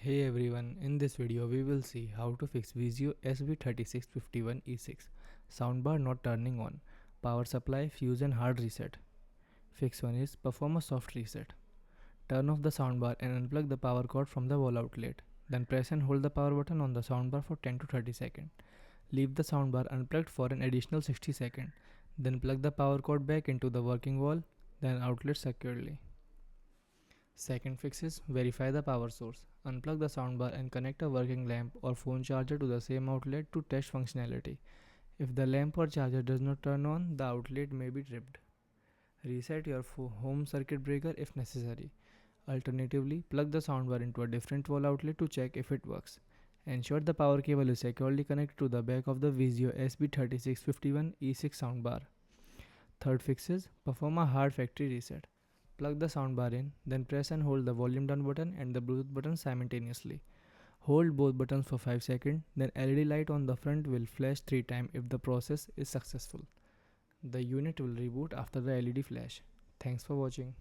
Hey everyone, in this video we will see how to fix Vizio SB3651-E6 soundbar not turning on, power supply, fuse and hard reset. Fix 1 is perform a soft reset. Turn off the soundbar and unplug the power cord from the wall outlet. Then press and hold the power button on the soundbar for 10 to 30 seconds. Leave the soundbar unplugged for an additional 60 seconds. Then plug the power cord back into the working wall, then outlet securely. Second fix is verify the power source. Unplug the soundbar and connect a working lamp or phone charger to the same outlet to test functionality. If the lamp or charger does not turn on, the outlet may be tripped. Reset your home circuit breaker if necessary. Alternatively, plug the soundbar into a different wall outlet to check if it works. Ensure the power cable is securely connected to the back of the Vizio SB3651-E6 soundbar. Third fix is perform a hard factory reset. Plug the soundbar in, then press and hold the volume down button and the Bluetooth button simultaneously. Hold both buttons for 5 seconds, then LED light on the front will flash 3 times if the process is successful. The unit will reboot after the LED flash. Thanks for watching.